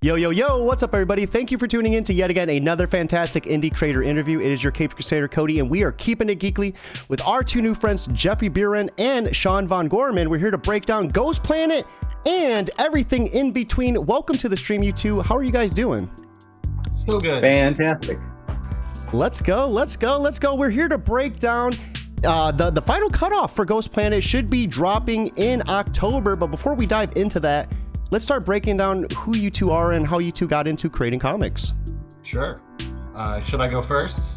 Yo, yo, yo, what's up, everybody? Thank you for tuning in to yet again another fantastic indie creator interview. It is your Cape Crusader, Cody, and we are keeping it geekly with our two new friends, Jeffrey Burandt and Sean von Gorman. We're here to break down Ghost Planet and everything in between. Welcome to the stream, you two. How are you guys doing? So good. Fantastic. Let's go. We're here to break down the final cutoff for Ghost Planet. Should be dropping in October, but before we dive into that, let's start breaking down who you two are and how you two got into creating comics. Sure. Should I go first?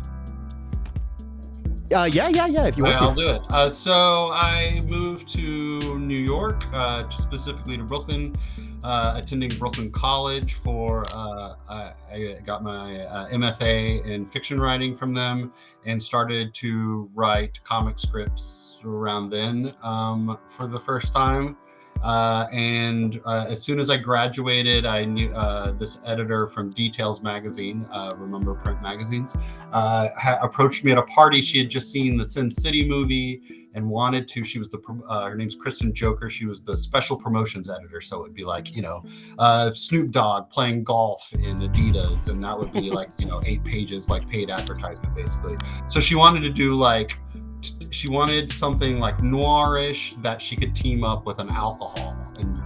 Yeah, if you want to. I'll do it. So I moved to New York, specifically to Brooklyn, attending Brooklyn College for, I got my MFA in fiction writing from them and started to write comic scripts around then for the first time. And as soon as I graduated, I knew this editor from Details magazine, remember print magazines, approached me at a party. She had just seen the Sin City movie and wanted to. She was her name's Kristen Joker. She was the special promotions editor. So it would be like, Snoop Dogg playing golf in Adidas. And that would be like, 8 pages, like paid advertisement, basically. So she wanted to do she wanted something like noirish that she could team up with an alcohol and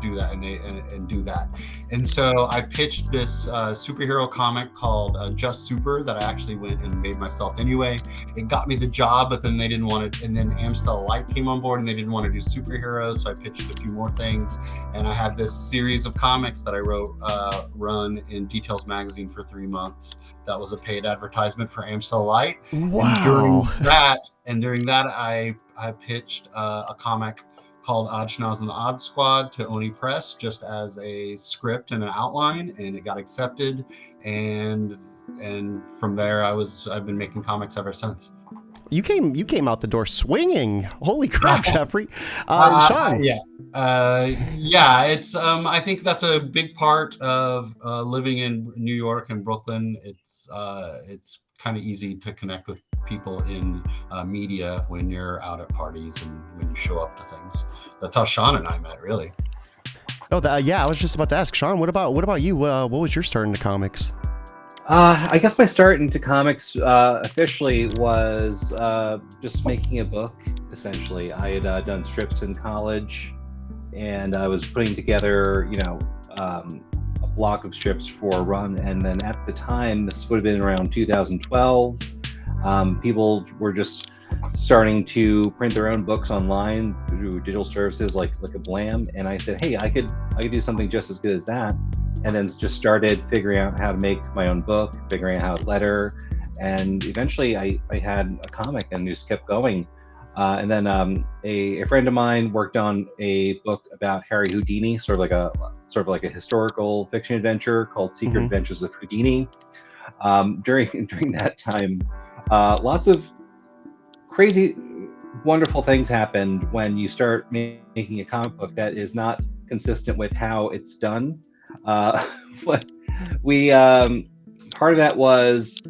do that and do that. And so I pitched this superhero comic called Just Super that I actually went and made myself anyway. It got me the job, but then they didn't want it. And then Amstel Light came on board and they didn't want to do superheroes. So I pitched a few more things. And I had this series of comics that I wrote, run in Details magazine for 3 months. That was a paid advertisement for Amstel Light. Wow. And during that, I pitched a comic called Odd Schnoz and the Odd Squad to Oni Press just as a script and an outline, and it got accepted. And from there, I've been making comics ever since. You came out the door swinging. Holy crap, Jeffrey. Sean. It's I think that's a big part of living in New York and Brooklyn. It's kind of easy to connect with people in media when you're out at parties and when you show up to things. That's how Sean and I met, really. Oh, I was just about to ask Sean. What about you? What was your start into comics? I guess my start into comics officially was just making a book, essentially. I had done strips in college, and I was putting together, a block of strips for a run. And then at the time, this would have been around 2012, people were just starting to print their own books online through digital services like a Blam. And I said, hey, I could do something just as good as that. And then just started figuring out how to make my own book, figuring out how to letter. And eventually I had a comic and just kept going. And then a friend of mine worked on a book about Harry Houdini, sort of like a historical fiction adventure called Secret Adventures of Houdini. During that time, lots of crazy, wonderful things happened when you start making a comic book that is not consistent with how it's done. But we part of that was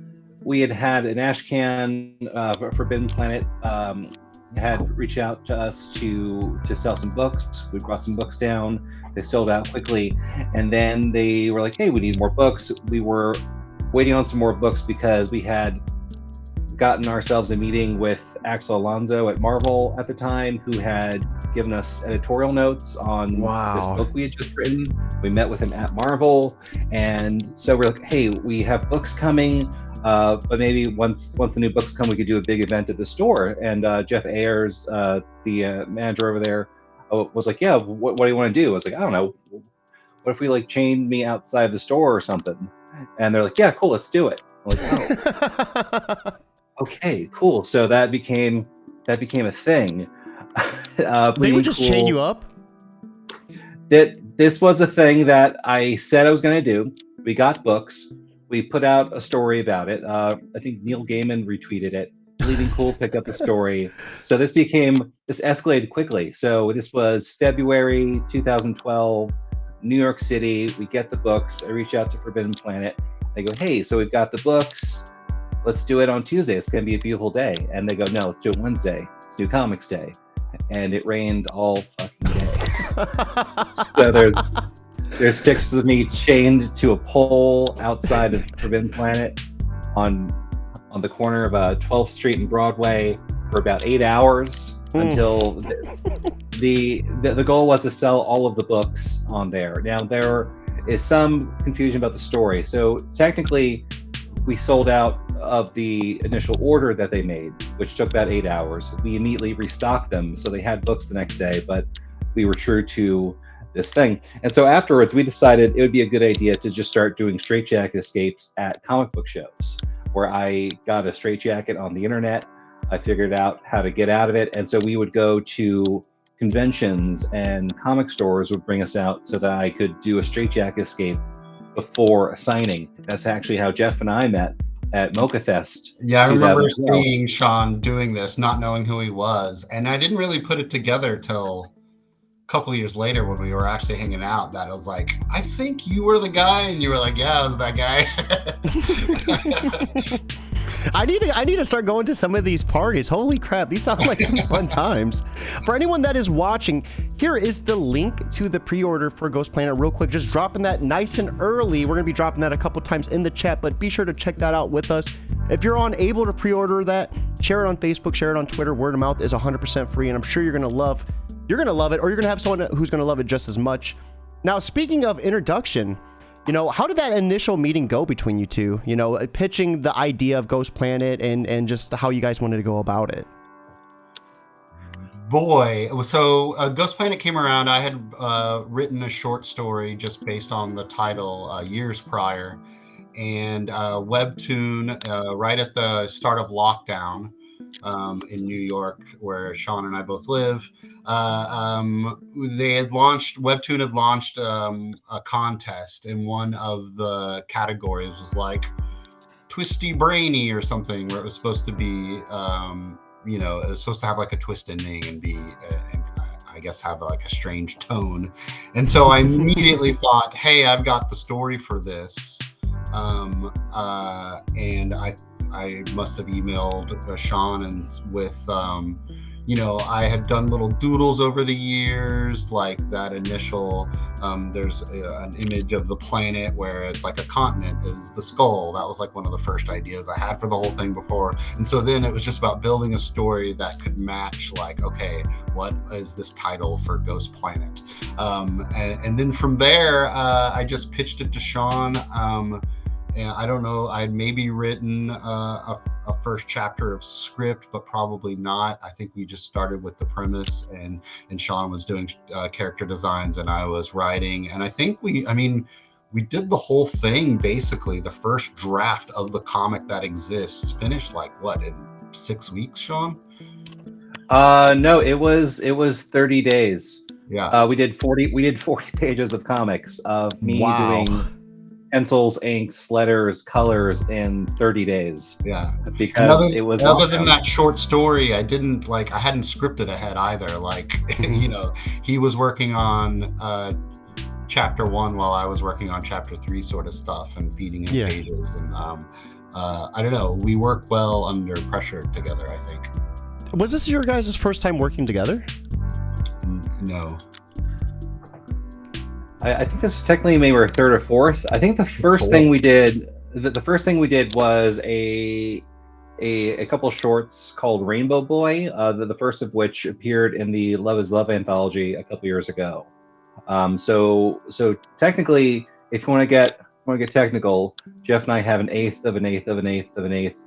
we had an ashcan Forbidden Planet had reached out to us to sell some books. We brought some books down. They sold out quickly, and then they were like, hey, we need more books. We were waiting on some more books because we had gotten ourselves a meeting with Axel Alonso at Marvel at the time, who had given us editorial notes on this book we had just written. We met with him at Marvel, and so we're like, hey, we have books coming, but maybe once the new books come, we could do a big event at the store. And Jeff Ayers, the manager over there, was like, yeah, what do you want to do? I was like, I don't know. What if we chained me outside the store or something? And they're like, yeah, cool, let's do it. I'm like, oh. Okay, cool. So that became a thing. They would just chain you up? This was a thing that I said I was going to do. We got books. We put out a story about it. I think Neil Gaiman retweeted it. Bleeding Cool picked up the story. So this escalated quickly. So this was February 2012, New York City. We get the books. I reach out to Forbidden Planet. They go, hey, so we've got the books. Let's do it on Tuesday. It's going to be a beautiful day. And they go, no, let's do it Wednesday. Let's do Comics Day. And it rained all fucking day. So There's pictures of me chained to a pole outside of Forbidden Planet on the corner of 12th Street and Broadway for about 8 hours until the goal was to sell all of the books on there. Now there is some confusion about the story. So technically, we sold out of the initial order that they made, which took about 8 hours. We immediately restocked them, so they had books the next day, but we were true to this thing. And so afterwards, we decided it would be a good idea to just start doing straitjacket escapes at comic book shows, where I got a straitjacket on the internet. I figured out how to get out of it. And so we would go to conventions and comic stores would bring us out so that I could do a straitjacket escape before a signing. That's actually how Jeff and I met at Mocha Fest. Yeah, I remember seeing Sean doing this, not knowing who he was. And I didn't really put it together till a couple of years later when we were actually hanging out, that I was like, I think you were the guy. And you were like, yeah, I was that guy. I need to start going to some of these parties. Holy crap, these sound like some fun times. For anyone that is watching, here is the link to the pre-order for Ghost Planet real quick. Just dropping that nice and early. We're going to be dropping that a couple times in the chat, but be sure to check that out with us. If you're unable to pre-order that, share it on Facebook, share it on Twitter. Word of mouth is 100% free, and I'm sure you're going to love it, or you're going to have someone who's going to love it just as much. Now, speaking of introduction, how did that initial meeting go between you two? Pitching the idea of Ghost Planet and just how you guys wanted to go about it. Boy, so Ghost Planet came around. I had written a short story just based on the title years prior, and Webtoon right at the start of lockdown in New York, where Sean and I both live. Webtoon had launched a contest, and one of the categories was like Twisty Brainy or something, where it was supposed to be, it was supposed to have like a twist ending and be, I guess, have like a strange tone. And so I immediately thought, hey, I've got the story for this. And I must have emailed Sean, and with, I had done little doodles over the years, like that initial, there's an image of the planet where it's like a continent is the skull. That was like one of the first ideas I had for the whole thing before. And so then it was just about building a story that could match, like, okay, what is this title for Ghost Planet? And then from there, I just pitched it to Sean. And I don't know, I'd maybe written a first chapter of script, but probably not. I think we just started with the premise, and Sean was doing character designs and I was writing. And I think we did the whole thing, basically. The first draft of the comic that exists finished in 6 weeks, Sean? No, it was 30 days. Yeah. We did 40 pages of comics of me doing pencils, inks, letters, colors in 30 days. Yeah, because it was other than that short story, I hadn't scripted ahead either. He was working on chapter 1 while I was working on chapter 3 sort of stuff and feeding him pages. And I don't know, we work well under pressure together, I think. Was this your guys' first time working together? No. I think this was technically maybe our third or fourth. I think the first thing we did, was a couple shorts called Rainbow Boy. The first of which appeared in the Love Is Love anthology a couple years ago. So technically, if you want to get technical, Jeff and I have an eighth of an eighth of an eighth of an eighth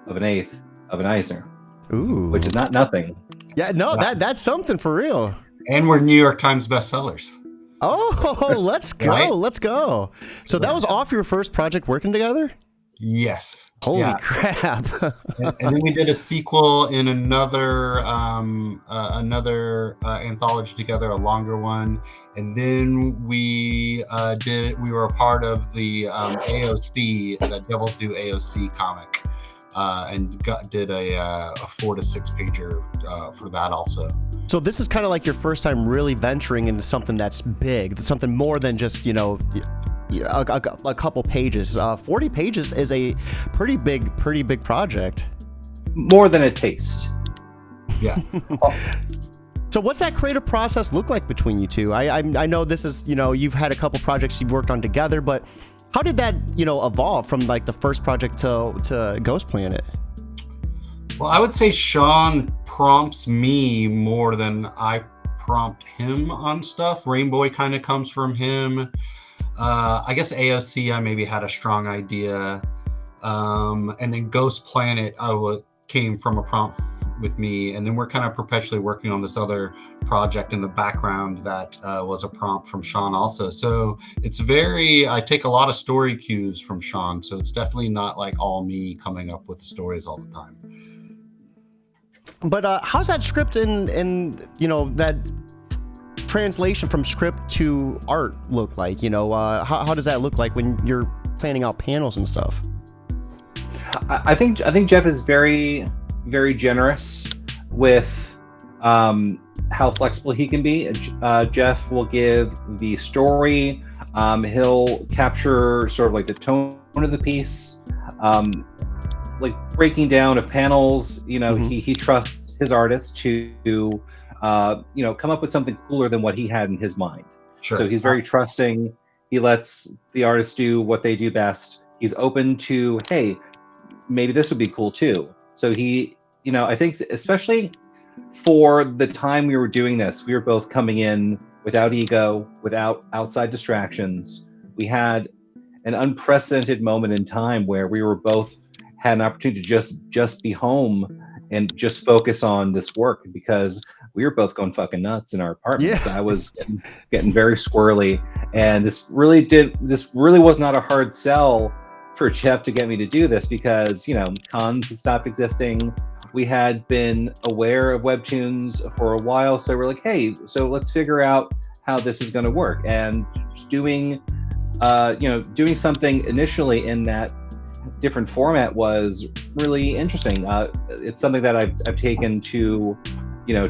of an eighth of an Eisner. Ooh, which is not nothing. Yeah, no, that's something for real. And we're New York Times bestsellers. Oh, let's go. Right? Let's go. So that was off your first project working together? Yes. Holy crap. and then we did a sequel in another anthology together, a longer one. And then we were a part of the AOC, the Devils Do AOC comic. And did a 4 to 6 pager for that also. So this is kind of like your first time really venturing into something that's big, something more than just, a couple pages. 40 pages is a pretty big project. More than a taste. Yeah. So what's that creative process look like between you two? I know this is, you've had a couple projects you've worked on together, but how did that, evolve from like the first project to Ghost Planet? Well, I would say Sean prompts me more than I prompt him on stuff. Rainbow kind of comes from him. I guess AOC, I maybe had a strong idea. And then Ghost Planet came from a prompt with me. And then we're kind of perpetually working on this other project in the background that was a prompt from Sean also. So it's I take a lot of story cues from Sean. So it's definitely not like all me coming up with the stories all the time. But how's that script and that translation from script to art look like? How does that look like when you're planning out panels and stuff? I think Jeff is very, very generous with how flexible he can be. Jeff will give the story. He'll capture sort of like the tone of the piece. Like breaking down of panels, he trusts his artist to come up with something cooler than what he had in his mind. Sure. So he's very trusting. He lets the artists do what they do best. He's open to, hey, maybe this would be cool too. So he, I think especially for the time we were doing this, we were both coming in without ego, without outside distractions. We had an unprecedented moment in time where we were both had an opportunity to just be home and just focus on this work, because we were both going fucking nuts in our apartments. Yeah. I was getting very squirrely, and this really was not a hard sell for Jeff to get me to do this, because cons had stopped existing. We had been aware of webtoons for a while, so we're like, hey, so let's figure out how this is going to work. And doing something initially in that different format was really interesting. It's something that I've taken to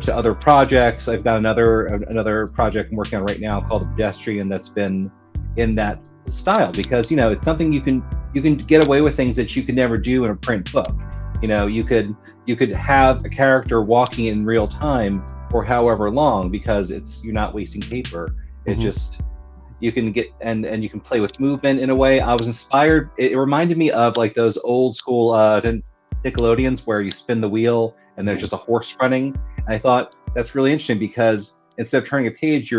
other projects. I've got another project I'm working on right now called The Pedestrian that's been in that style, because it's something you can get away with things that you could never do in a print book. You could have a character walking in real time for however long, because you're not wasting paper. It just, you can get and you can play with movement in a way. I was inspired. It reminded me of like those old school Nickelodeons where you spin the wheel and there's just a horse running. And I thought that's really interesting, because instead of turning a page,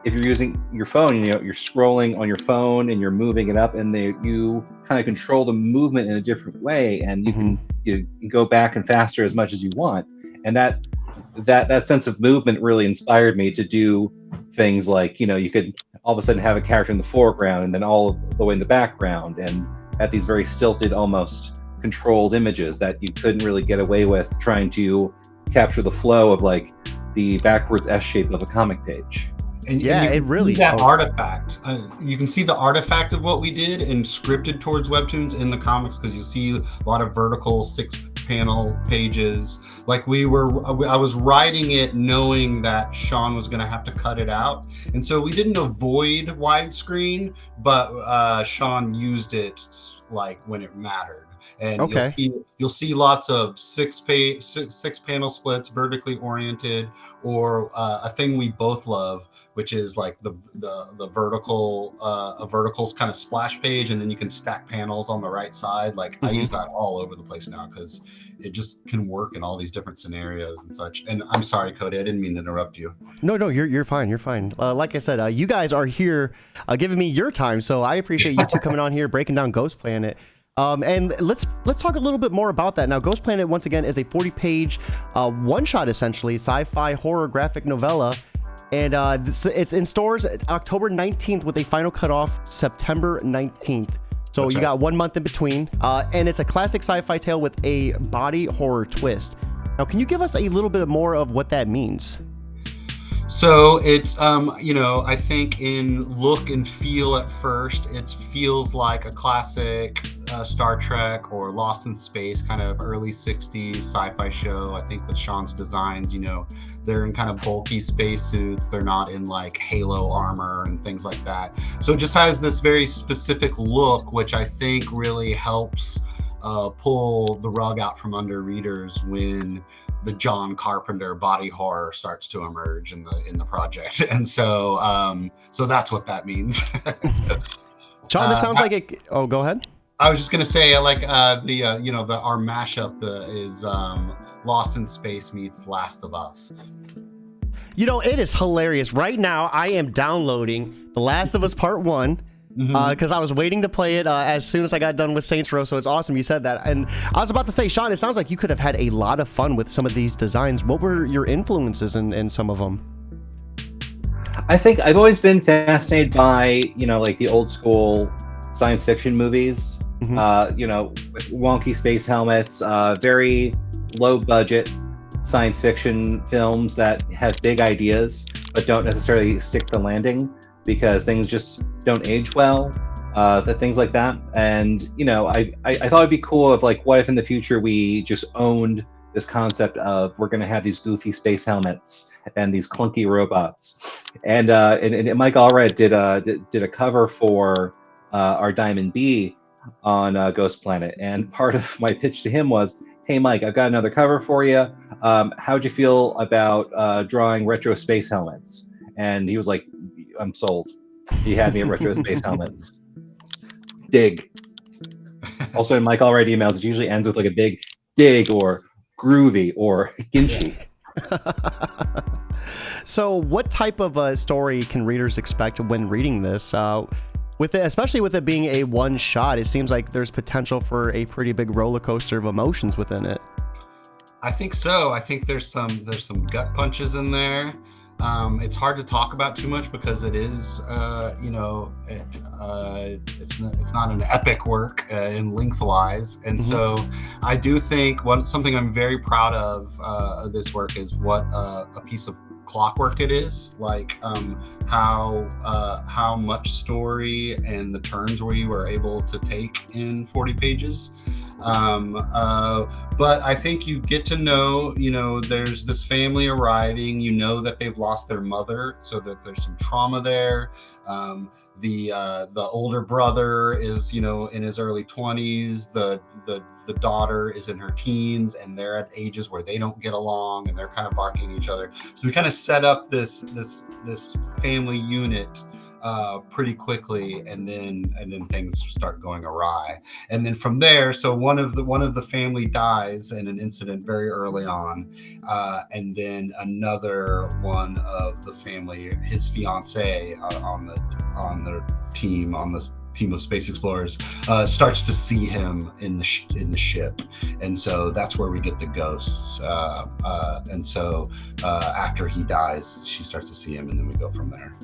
if you're using your phone, you're scrolling on your phone and you're moving it up, and you kind of control the movement in a different way, and you can go back and faster as much as you want. And that sense of movement really inspired me to do things like, you could all of a sudden have a character in the foreground and then all the way in the background, and at these very stilted, almost controlled images that you couldn't really get away with trying to capture the flow of like the backwards S shape of a comic page. And it really that artifact. You can see the artifact of what we did and scripted towards webtoons in the comics, because you see a lot of vertical 6-panel pages. Like I was writing it knowing that Sean was going to have to cut it out, and so we didn't avoid widescreen, but Sean used it like when it mattered. And you'll see lots of 6-panel splits, vertically oriented, or a thing we both love, which is like the vertical, a verticals kind of splash page, and then you can stack panels on the right side. Like I use that all over the place now, because it just can work in all these different scenarios and such. And I'm sorry, Cody, I didn't mean to interrupt you. No, you're fine. You're fine. Like I said, you guys are here giving me your time, so I appreciate you two coming on here, breaking down Ghost Planet. And let's talk a little bit more about that. Now, Ghost Planet, once again, is a 40-page one-shot, essentially, sci-fi horror graphic novella. And it's in stores October 19th with a final cutoff September 19th. So you got 1 month in between. And it's a classic sci-fi tale with a body horror twist. Now, can you give us a little bit more of what that means? So it's, I think in look and feel at first, it feels like a classic Star Trek or Lost in Space kind of early 60s sci-fi show. I think with Sean's designs, they're in kind of bulky spacesuits. They're not in like halo armor and things like that. So it just has this very specific look, which I think really helps pull the rug out from under readers when the John Carpenter body horror starts to emerge in the project, and so that's what that means. John, this sounds like it. Oh, go ahead. I was just gonna say, like our mashup is Lost in Space meets Last of Us. It is hilarious. Right now, I am downloading The Last of Us Part 1 because I was waiting to play it as soon as I got done with Saints Row, so it's awesome you said that. And I was about to say, Sean, it sounds like you could have had a lot of fun with some of these designs. What were your influences in some of them? I think I've always been fascinated by, like the old school science fiction movies, with wonky space helmets, very low budget science fiction films that have big ideas but don't necessarily stick the landing because things just don't age well, things like that. And I thought it'd be cool of like, what if in the future we just owned this concept of we're going to have these goofy space helmets and these clunky robots. And Mike Allred did a cover for our Diamond B on Ghost Planet, and part of my pitch to him was, hey Mike, I've got another cover for you. How'd you feel about drawing retro space helmets? And he was like, I'm sold. He had me at retro space helmets. Dig. Also in Mike Allred emails, it usually ends with like a big dig or groovy or ginchy. So what type of a story can readers expect when reading this? Especially with it being a one shot, it seems like there's potential for a pretty big roller coaster of emotions within it. I think so. I think there's some gut punches in there. It's hard to talk about too much because it is, it's not an epic work in lengthwise, and so I do think something I'm very proud of this work is what a piece of clockwork it is, like how much story and the turns where you were able to take in 40 pages. But I think you get to know, there's this family arriving, that they've lost their mother, so that there's some trauma there. The older brother is, in his early 20s, the daughter is in her teens, and they're at ages where they don't get along and they're kind of barking at each other. So we kind of set up this family unit pretty quickly, and then things start going awry. And then from there, so one of the family dies in an incident very early on, and then another one of the family, his fiance on the team of space explorers, starts to see him in the ship, and so that's where we get the ghosts. And so after he dies, she starts to see him, and then we go from there.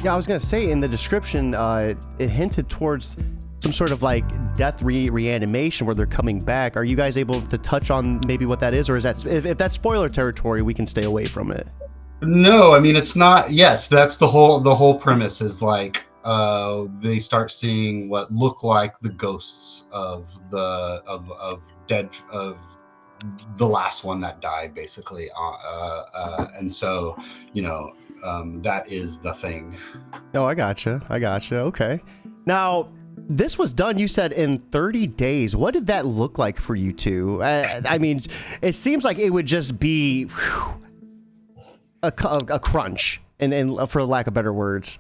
Yeah, I was gonna say in the description, it hinted towards some sort of like death reanimation where they're coming back. Are you guys able to touch on maybe what that is, or is that if that's spoiler territory, we can stay away from it? No, I mean it's not. Yes, that's the whole premise is like they start seeing what look like the ghosts of the last one that died, basically, and so that is the thing. Oh, I gotcha. Okay. Now, this was done, you said, in 30 days. What did that look like for you two? I mean, it seems like it would just be a crunch, and for lack of better words.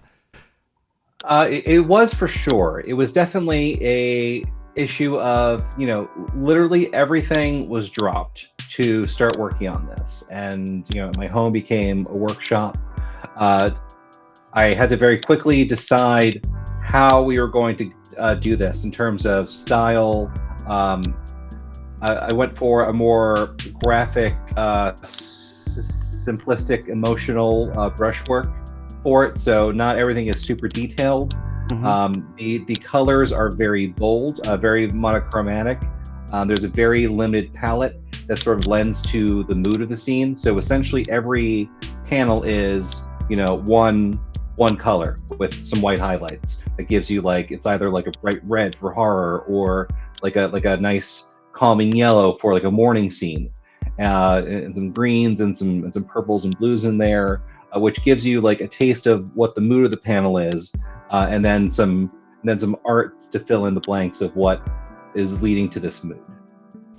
It was for sure. It was definitely a issue of, literally everything was dropped to start working on this. And, my home became a workshop. I had to very quickly decide how we were going to do this in terms of style. I went for a more graphic, simplistic, emotional brushwork for it, so not everything is super detailed. The colors are very bold, very monochromatic. There's a very limited palette that sort of lends to the mood of the scene. So essentially every panel is, one color with some white highlights that gives you it's either like a bright red for horror or like a nice calming yellow for like a morning scene, and some greens and some purples and blues in there, which gives you like a taste of what the mood of the panel is, and then some art to fill in the blanks of what is leading to this mood.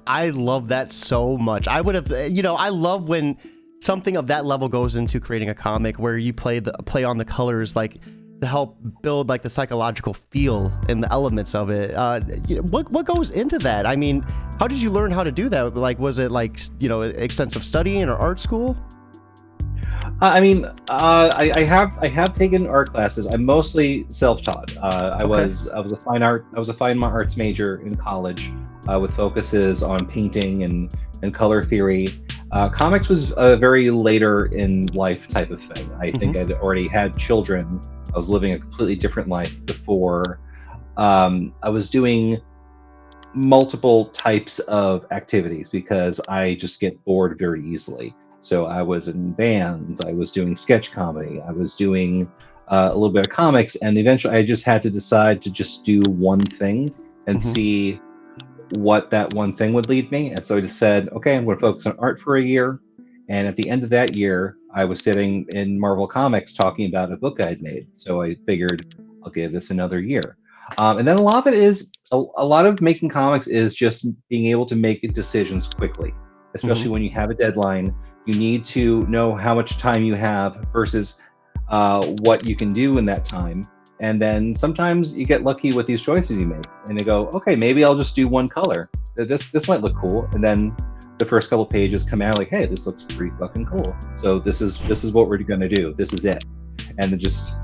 I love that so much. I would have, I love when something of that level goes into creating a comic where you play on the colors, like to help build like the psychological feel and the elements of it. What goes into that? I mean, how did you learn how to do that? Like, was it like, extensive studying or art school? I have taken art classes. I'm mostly self-taught. I was a fine arts major in college, with focuses on painting and color theory. Comics was a very later in life type of thing. I think I'd already had children. I was living a completely different life before. I was doing multiple types of activities because I just get bored very easily. So I was in bands, I was doing sketch comedy, I was doing a little bit of comics, and eventually I just had to decide to just do one thing and see what that one thing would lead me. And so I just said, okay, I'm going to focus on art for a year. And at the end of that year, I was sitting in Marvel Comics talking about a book I'd made. So I figured I'll give this another year. And then a lot of it is, a lot of making comics is just being able to make decisions quickly, especially when you have a deadline. You need to know how much time you have versus what you can do in that time. And then sometimes you get lucky with these choices you make, and you go, okay, maybe I'll just do one color. This might look cool, and then the first couple pages come out like, hey, this looks pretty fucking cool. So this is what we're gonna do. This is it, and then just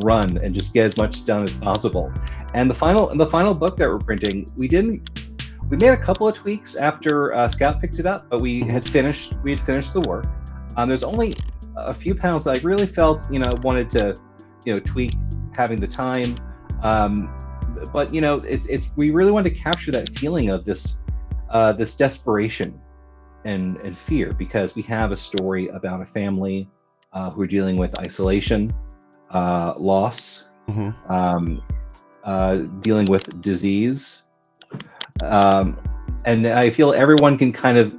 run and just get as much done as possible. And the final book that we're printing, we made a couple of tweaks after Scout picked it up, but we had finished the work. There's only a few panels that I really felt, wanted to, tweak, having the time. But it's we really wanted to capture that feeling of this desperation and fear, because we have a story about a family who are dealing with isolation, loss, dealing with disease. And I feel everyone can kind of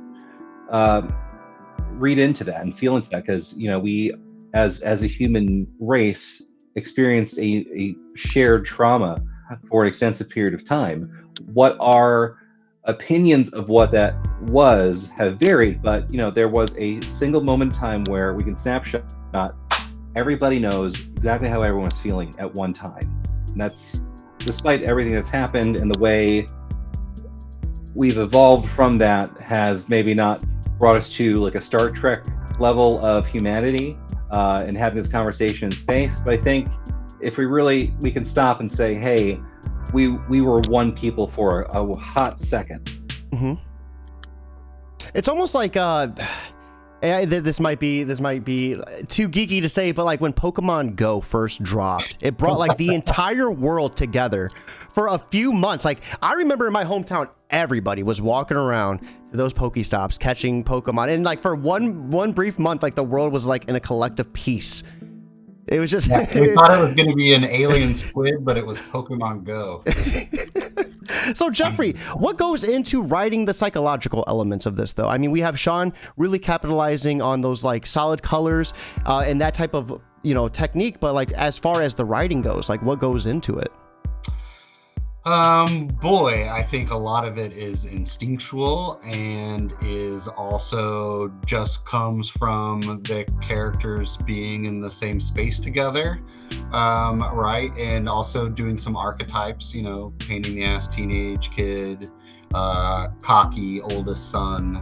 read into that and feel into that, because we as a human race experienced a shared trauma for an extensive period of time. What our opinions of what that was have varied, but there was a single moment in time where we can snapshot. Everybody knows exactly how everyone's feeling at one time, and that's despite everything that's happened, and the way we've evolved from that has maybe not brought us to like a Star Trek level of humanity and having this conversation in space. But I think if we can stop and say, hey, we were one people for a hot second. It's almost like this might be too geeky to say, but like when Pokemon Go first dropped, it brought like the entire world together for a few months. Like I remember in my hometown, everybody was walking around to those Pokestops catching Pokemon, and like for one brief month, like the world was like in a collective peace. It was just we thought it was going to be an alien squid, but it was Pokemon Go. So Jeffrey, what goes into writing the psychological elements of this, though? I mean, we have Sean really capitalizing on those like solid colors and that type of technique, but like as far as the writing goes, like what goes into it? Boy, I think a lot of it is instinctual and is also just comes from the characters being in the same space together, right? And also doing some archetypes, painting the ass teenage kid, cocky oldest son,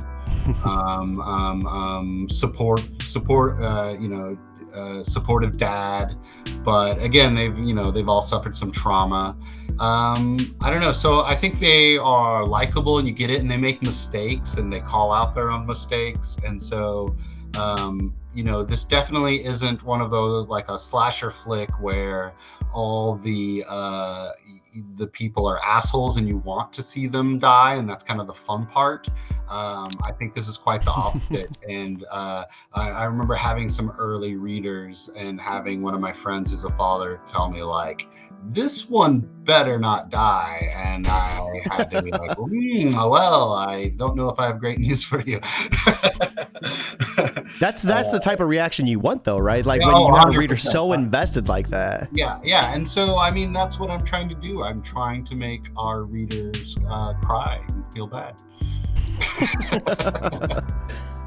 supportive dad, but again, they've all suffered some trauma. I don't know. So I think they are likable, and you get it, and they make mistakes, and they call out their own mistakes. And so, this definitely isn't one of those like a slasher flick where all the people are assholes and you want to see them die, and that's kind of the fun part. I think this is quite the opposite. And I remember having some early readers and having one of my friends who's a father tell me like, this one better not die, and I had to be like, well, I don't know if I have great news for you. That's the type of reaction you want, though, right? Like when Oh, you have a reader 100%. so invested like that. Yeah. And so, I mean, that's what I'm trying to do. I'm trying to make our readers cry and feel bad.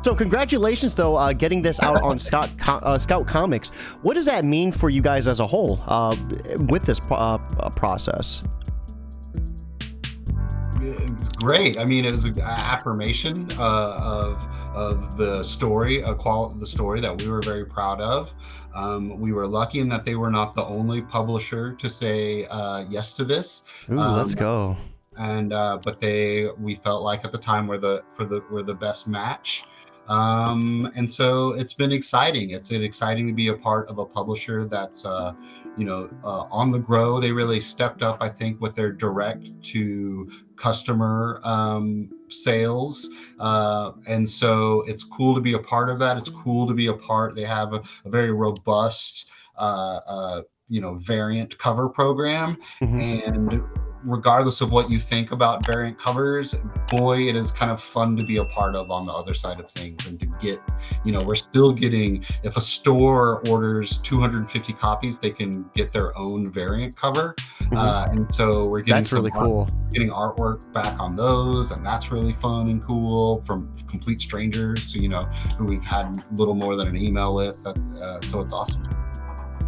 So congratulations, though, getting this out on Scout Comics. What does that mean for you guys as a whole with this process? It's great. I mean, it was an affirmation of the story, the story that we were very proud of. We were lucky in that they were not the only publisher to say yes to this. Ooh, let's go. And but we felt like at the time were the best match. And so it's been exciting. It's been exciting to be a part of a publisher that's on the grow. They really stepped up, I think, with their direct to customer sales. And so it's cool to be a part of that. It's cool to be a part. They have a very robust variant cover program. And regardless of what you think about variant covers, boy, it is kind of fun to be a part of on the other side of things, and to get, we're still getting, if a store orders 250 copies, they can get their own variant cover. And so we're getting that's really cool. Getting artwork back on those, and that's really fun and cool from complete strangers, who we've had little more than an email with. So it's awesome.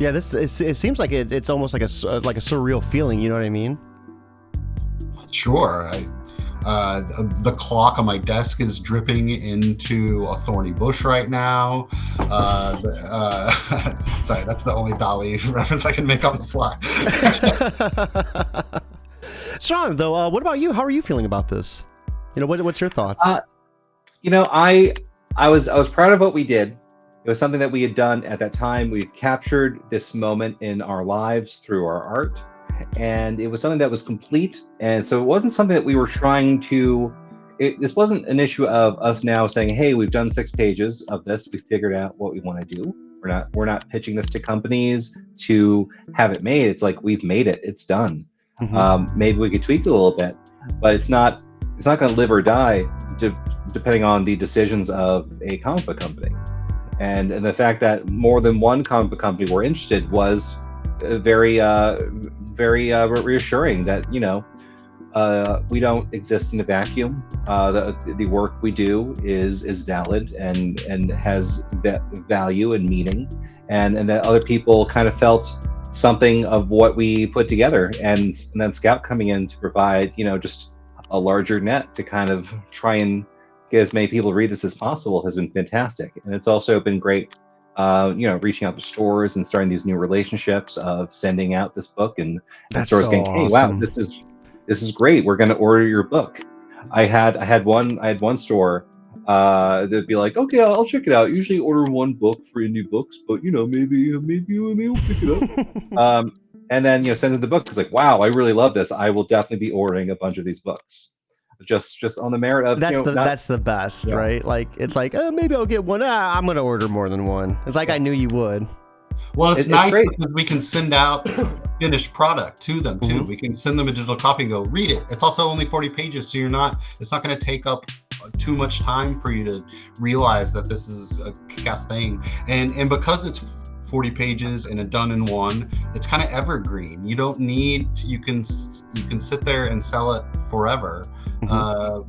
Yeah, it seems like it's almost like a surreal feeling. You know what I mean? Sure. The clock on my desk is dripping into a thorny bush right now. Sorry, that's the only Dolly reference I can make on the fly. Sean, though, what about you? How are you feeling about this? What's your thoughts? I was proud of what we did. It was something that we had done at that time. We've captured this moment in our lives through our art. And it was something that was complete, and so it wasn't something that we were trying to. This wasn't an issue of us now saying, "Hey, we've done 6 pages of this. We figured out what we want to do." We're not pitching this to companies to have it made. It's like we've made it. It's done. Maybe we could tweak it a little bit, but it's not going to live or die depending on the decisions of a comic book company. And the fact that more than one comic book company were interested was very reassuring that we don't exist in a vacuum. The work we do is valid and has that value and meaning, and that other people kind of felt something of what we put together, and then Scout coming in to provide just a larger net to kind of try and get as many people to read this as possible has been fantastic. And it's also been great reaching out to stores and starting these new relationships of sending out this book, and stores going, "Hey, wow, this is great. We're going to order your book." I had one store that'd be like, "Okay, I'll check it out. Usually order one book for indie books, but maybe we'll pick it up." And then send them the book. It's like, "Wow, I really love this. I will definitely be ordering a bunch of these books." Just on the merit of that's the best, right? Like it's like, maybe I'll get one. I'm gonna order more than one. It's like I knew you would. Well, it's nice because we can send out finished product to them too. We can send them a digital copy and go read it. It's also only 40 pages, so it's not going to take up too much time for you to realize that this is a kick-ass thing. And because it's 40 pages and a done in one, it's kind of evergreen. You don't need you can sit there and sell it forever.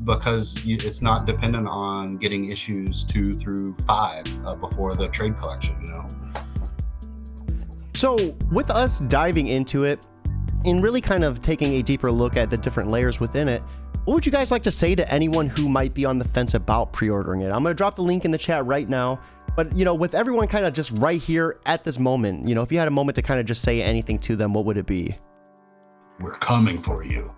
Because it's not dependent on getting issues 2 through 5 before the trade collection, So with us diving into it and really kind of taking a deeper look at the different layers within it, what would you guys like to say to anyone who might be on the fence about pre-ordering it? I'm going to drop the link in the chat right now. But, with everyone kind of just right here at this moment, if you had a moment to kind of just say anything to them, what would it be? We're coming for you.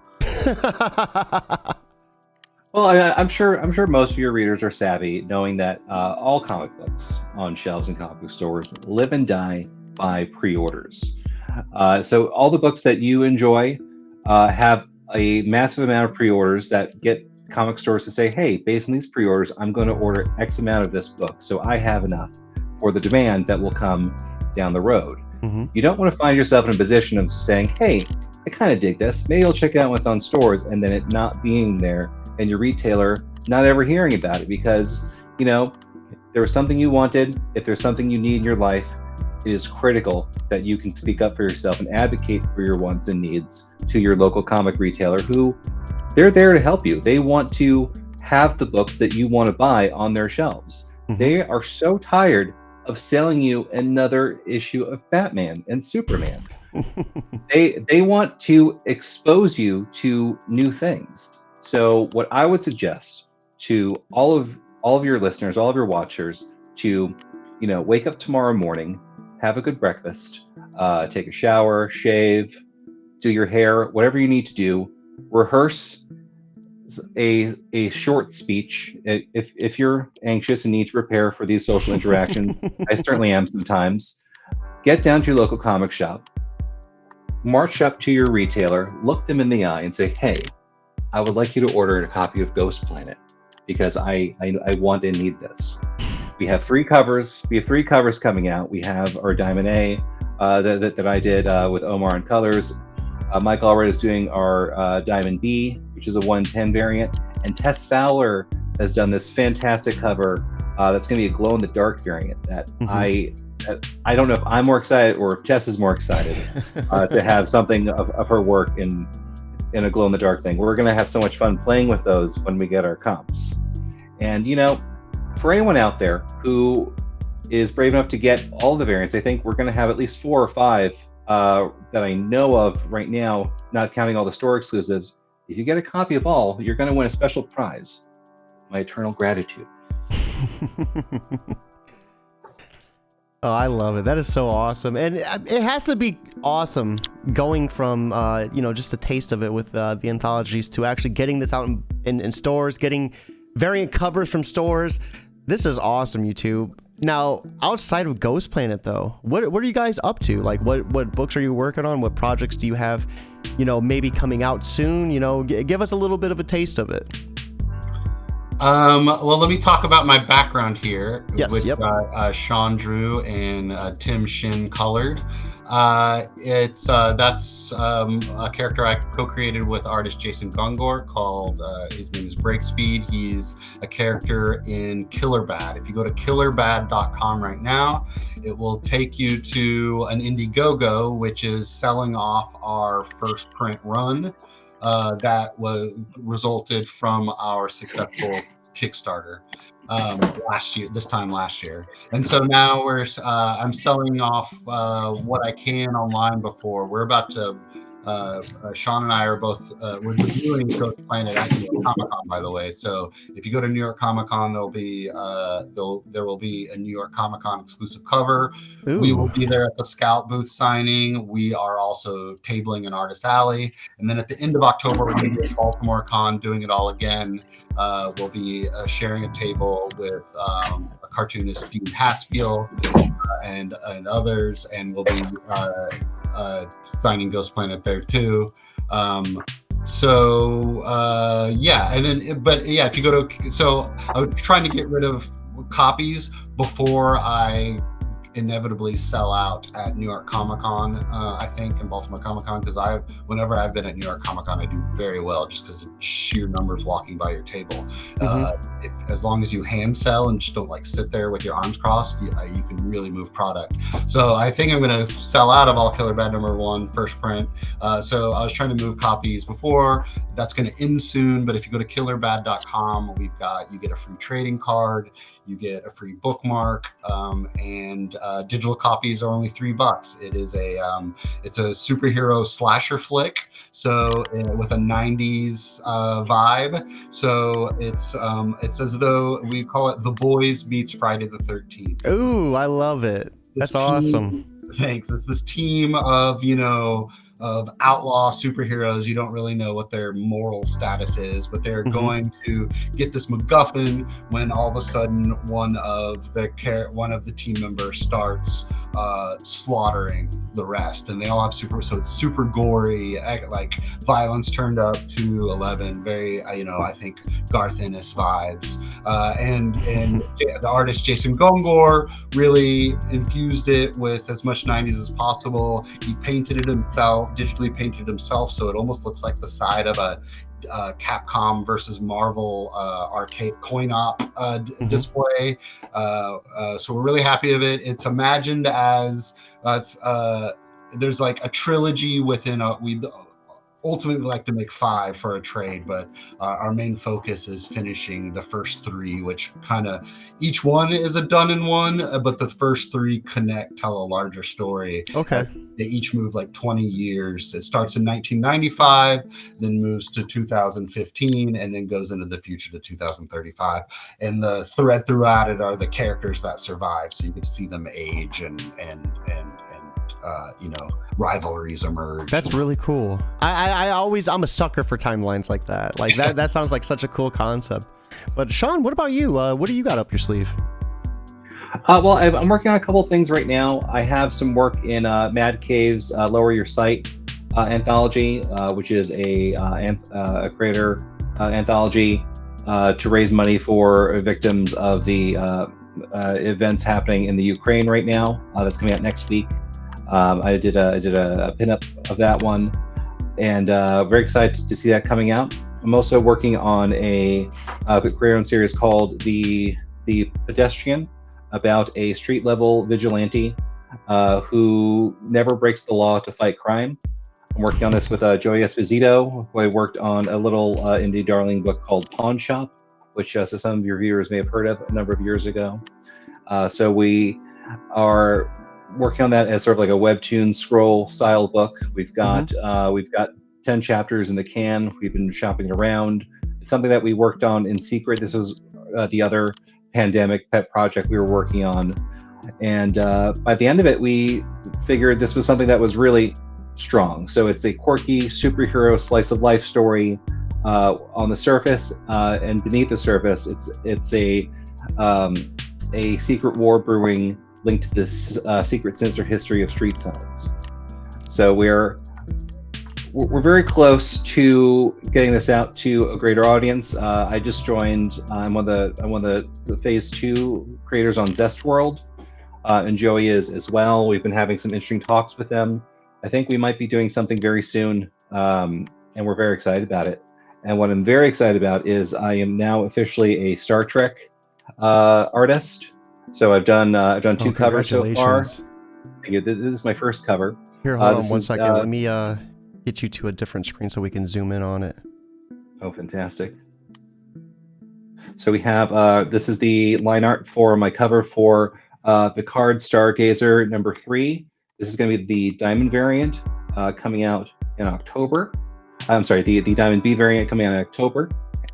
Well, I'm sure most of your readers are savvy, knowing that all comic books on shelves in comic book stores live and die by pre-orders. So all the books that you enjoy have a massive amount of pre-orders that get comic stores to say, "Hey, based on these pre-orders, I'm going to order X amount of this book, so I have enough for the demand that will come down the road." You don't want to find yourself in a position of saying, "Hey, I kind of dig this. Maybe I'll check it out when it's on stores," and then it not being there, and your retailer not ever hearing about it because there was something you wanted, if there's something you need in your life, it is critical that you can speak up for yourself and advocate for your wants and needs to your local comic retailer, who they're there to help you. They want to have the books that you want to buy on their shelves. Mhm. They are so tired of selling you another issue of Batman and Superman. They want to expose you to new things. So what I would suggest to all of your listeners, all of your watchers, to wake up tomorrow morning, have a good breakfast, take a shower, shave, do your hair, whatever you need to do, rehearse a short speech. If you're anxious and need to prepare for these social interactions, I certainly am sometimes. Get down to your local comic shop, march up to your retailer, look them in the eye and say, hey, I would like you to order a copy of Ghost Planet because I want and need this. We have 3 covers. We have 3 covers coming out. We have our Diamond A that I did with Omar on colors. Mike Allred is doing our Diamond B, which is a 110 variant. And Tess Fowler has done this fantastic cover that's going to be a glow-in-the-dark variant that I don't know if I'm more excited or if Tess is more excited to have something of her work in a glow-in-the-dark thing. We're going to have so much fun playing with those when we get our comps. And, for anyone out there who is brave enough to get all the variants, I think we're going to have at least 4 or 5 that I know of right now, not counting all the store exclusives. If you get a copy of all, you're going to win a special prize. My eternal gratitude. Oh, I love it. That is so awesome. And it has to be awesome going from, just a taste of it with the anthologies to actually getting this out in stores, getting variant covers from stores. This is awesome, you two. Now, outside of Ghost Planet, though, what are you guys up to? Like, what books are you working on? What projects do you have, maybe coming out soon? Give us a little bit of a taste of it. Well, let me talk about my background here, Yes, which yep. Sean drew and Tim Shin colored. That's a character I co-created with artist Jason Gongor called, his name is Breakspeed. He's a character in Killer Bad. If you go to killerbad.com right now, it will take you to an Indiegogo, which is selling off our first print run. That resulted from our successful Kickstarter this time last year. And so now I'm selling off what I can online before. We're about to Sean and I are both we're doing Ghost Planet at New York Comic Con, by the way. So if you go to New York Comic Con, there will be a New York Comic Con exclusive cover. Ooh. We will be there at the Scout booth signing. We are also tabling in Artist Alley, and then at the end of October, we're going to be at Baltimore Con doing it all again. We'll be sharing a table with a cartoonist, Dean Haspiel, and others, and we'll be signing Ghost Planet there too. If you go to, so I was trying to get rid of copies before I inevitably sell out at New York Comic Con, I think, and Baltimore Comic Con, because whenever I've been at New York Comic Con, I do very well just because of sheer numbers walking by your table. As long as you hand sell and just don't sit there with your arms crossed, you can really move product. So I think I'm going to sell out of all Killer Bad #1 first print. So I was trying to move copies before. That's going to end soon, but if you go to killerbad.com, you get a free trading card, you get a free bookmark, and digital copies are only $3. It is it's a superhero slasher flick, so with a 90s vibe. So it's as though we call it The Boys meets Friday the 13th. Ooh, I love it. That's awesome. Thanks. It's this team of of outlaw superheroes. You don't really know what their moral status is, but they're going to get this MacGuffin when all of a sudden one of the team members starts slaughtering the rest, and they all have so it's super gory, violence turned up to 11. Very I think Garth Ennis vibes, and the artist Jason Gongor really infused it with as much 90s as possible. He painted it himself, digitally painted himself, so it almost looks like the side of a Capcom versus Marvel arcade coin-op display. So we're really happy of it. It's imagined as there's like a trilogy within we ultimately like to make 5 for a trade, but our main focus is finishing the first 3, which kind of each one is a done in one, but the first 3 tell a larger story. Okay. They each move like 20 years. It starts in 1995, then moves to 2015, and then goes into the future to 2035. And the thread throughout it are the characters that survive, so you can see them age and rivalries emerge. That's really cool. I'm a sucker for timelines like that. Like that sounds like such a cool concept. But Sean, what about you? What do you got up your sleeve? Well, I'm working on a couple of things right now. I have some work in Mad Cave's Lower Your Sight anthology, which is a creator anthology to raise money for victims of the events happening in the Ukraine right now. That's coming out next week. I did a pinup of that one, and very excited to see that coming out. I'm also working on a creator-owned series called The Pedestrian, about a street-level vigilante who never breaks the law to fight crime. I'm working on this with Joey Esposito, who I worked on a little indie darling book called Pawn Shop, which so some of your viewers may have heard of a number of years ago. So we are working on that as sort of like a webtoon scroll style book. We've got 10 chapters in the can. We've been shopping around. It's something that we worked on in secret. This was the other pandemic pet project we were working on, and by the end of it we figured this was something that was really strong. So it's a quirky superhero slice of life story on the surface, and beneath the surface it's a secret war brewing linked to this secret sinister history of street signs. So we're very close to getting this out to a greater audience. I just joined. I'm one of the phase 2 creators on Zest World, and Joey is as well. We've been having some interesting talks with them. I think we might be doing something very soon, and we're very excited about it. And what I'm very excited about is I am now officially a Star Trek artist. So I've done 2 covers so far. This is my first cover. Here, hold on one second. Let me get you to a different screen so we can zoom in on it. Oh, fantastic. So we have, this is the line art for my cover for Picard Stargazer number 3. This is going to be the Diamond variant coming out in October. I'm sorry, the Diamond B variant coming out in October.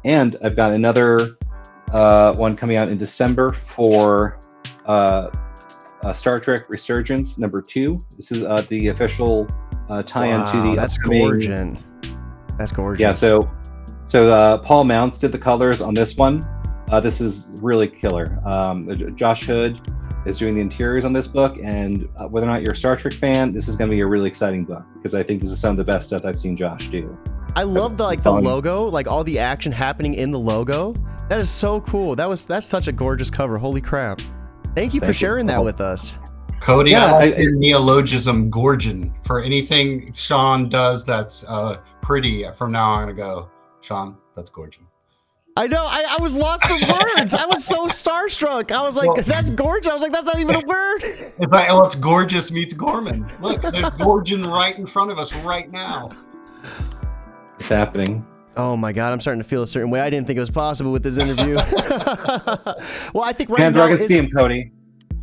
And I've got another one coming out in December for Star Trek Resurgence number 2. This is the official tie-in to the that's upcoming... gorgeous. That's gorgeous. Yeah, so Paul Mounts did the colors on this one. This is really killer. Josh Hood is doing the interiors on this book, and whether or not you're a Star Trek fan, this is going to be a really exciting book, because I think this is some of the best stuff I've seen Josh do. I love the logo, like all the action happening in the logo. That is so cool. That's such a gorgeous cover. Holy crap. Thank you for sharing that with us. Cody, yeah, I like the neologism gorgeon. For anything Sean does that's pretty, from now on to go, Sean, that's gorgeon. I know. I was lost for words. I was so starstruck. I was like, that's gorgeous. I was like, that's not even a word. It's like, oh, it's gorgeous meets Gorman. Look, there's gorgeon right in front of us right now. It's happening. Oh my God, I'm starting to feel a certain way. I didn't think it was possible with this interview. Well, I think Cody,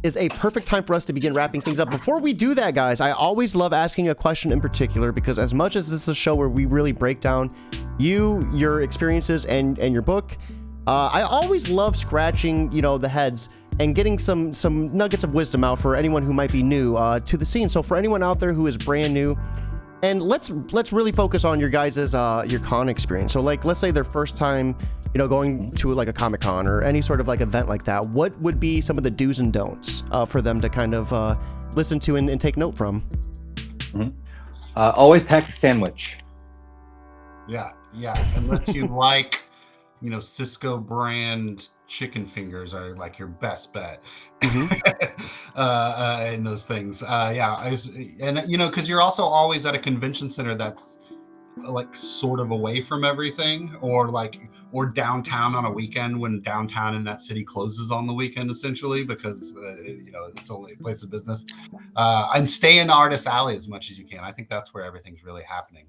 is a perfect time for us to begin wrapping things up. Before we do that, guys, I always love asking a question in particular, because as much as this is a show where we really break down your experiences and your book, I always love scratching, the heads and getting some nuggets of wisdom out for anyone who might be new to the scene. So for anyone out there who is brand new, and let's really focus on your guys's your con experience. So like, let's say their first time, going to like a Comic-Con or any sort of like event like that. What would be some of the do's and don'ts for them to kind of listen to and take note from? Mm-hmm. Always pack a sandwich. Yeah, unless you like, Cisco brand chicken fingers are like your best bet. In those things. Because you're also always at a convention center that's like sort of away from everything, or downtown on a weekend when downtown in that city closes on the weekend, essentially, because it's only a place of business. And stay in Artist Alley as much as you can. I think that's where everything's really happening.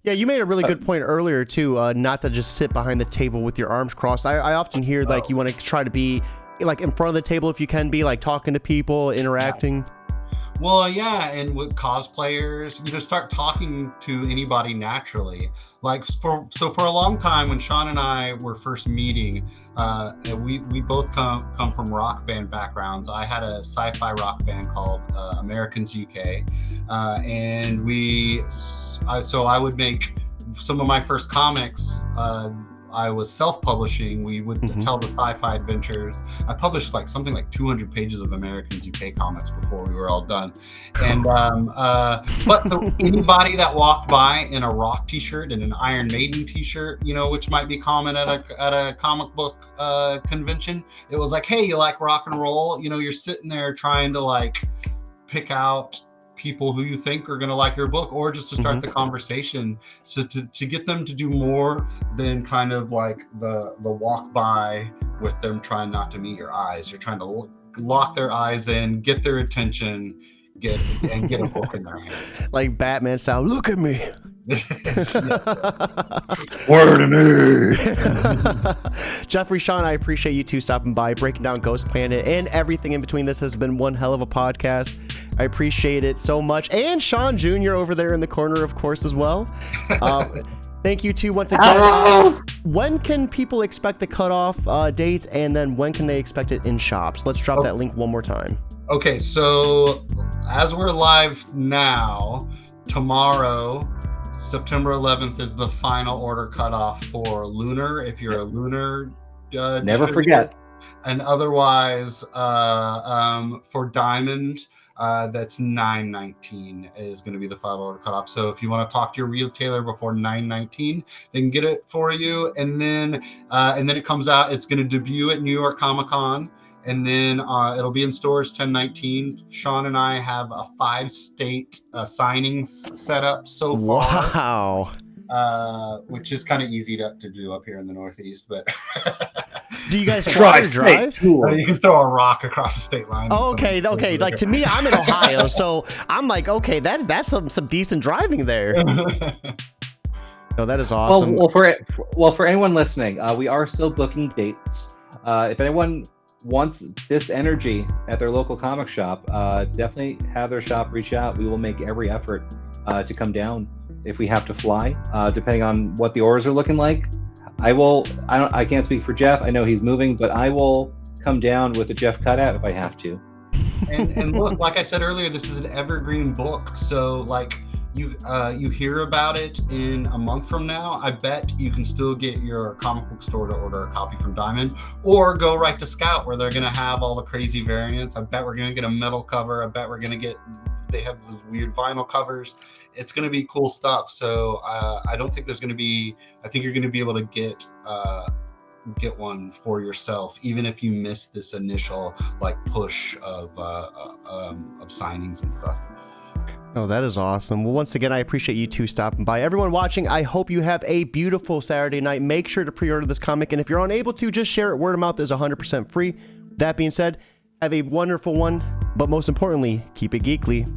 Yeah, you made a really good point earlier too. Not to just sit behind the table with your arms crossed. I often hear like you want to try to be like in front of the table if you can be, like talking to people, interacting. Well, yeah, and with cosplayers, start talking to anybody naturally. Like for a long time, when Sean and I were first meeting, we both come from rock band backgrounds. I had a sci-fi rock band called Americans UK, and so I would make some of my first comics. I was self-publishing. We would tell the sci-fi adventures. I published something like 200 pages of Americans UK comics before we were all done. And but anybody that walked by in a rock T-shirt and an Iron Maiden T-shirt, which might be common at a comic book convention, it was like, hey, you like rock and roll? You're sitting there trying to pick out people who you think are going to like your book, or just to start the conversation, so to get them to do more than kind of like the walk by with them trying not to meet your eyes. You're trying to lock their eyes in, get their attention, get a book in their hand, like Batman style. Look at me. Word to me. Jeffrey, Sean, I appreciate you two stopping by, breaking down Ghost Planet and everything in between. This has been one hell of a podcast. I appreciate it so much. And Sean Jr. over there in the corner, of course, as well. Thank you two once again. When can people expect the cutoff dates, and then when can they expect it in shops? Let's drop that link one more time. Okay, so as we're live now, tomorrow, September 11th, is the final order cutoff for Lunar. If you're a Lunar, never forget. And otherwise, for Diamond, that's 9/19 is going to be the final order cutoff. So if you want to talk to your retailer before 9/19, they can get it for you. And then it comes out. It's going to debut at New York Comic Con. And then it'll be in stores 10/19. Sean and I have a 5-state signings set up so far. Wow. Which is kind of easy to do up here in the Northeast. But do you guys try to drive? You can throw a rock across the state line. Oh, okay. Like, to me, I'm in Ohio, so I'm like, okay, that's some decent driving there. No, that is awesome. Well, for anyone listening, we are still booking dates. If anyone wants this energy at their local comic shop, definitely have their shop reach out. We will make every effort to come down if we have to fly, depending on what the orders are looking like. I can't speak for Jeff. I know he's moving, but I will come down with a Jeff cutout if I have to. And look, like I said earlier, this is an evergreen book. So you hear about it in a month from now, I bet you can still get your comic book store to order a copy from Diamond, or go right to Scout, where they're going to have all the crazy variants. I bet we're going to get a metal cover. I bet they have those weird vinyl covers. It's going to be cool stuff. So I don't think I think you're going to be able to get one for yourself, even if you miss this initial push of signings and stuff. Oh, that is awesome. Well, once again, I appreciate you two stopping by. Everyone watching, I hope you have a beautiful Saturday night. Make sure to pre-order this comic, and if you're unable to, just share it. Word of mouth is 100% free. That being said, have a wonderful one, but most importantly, keep it geekly.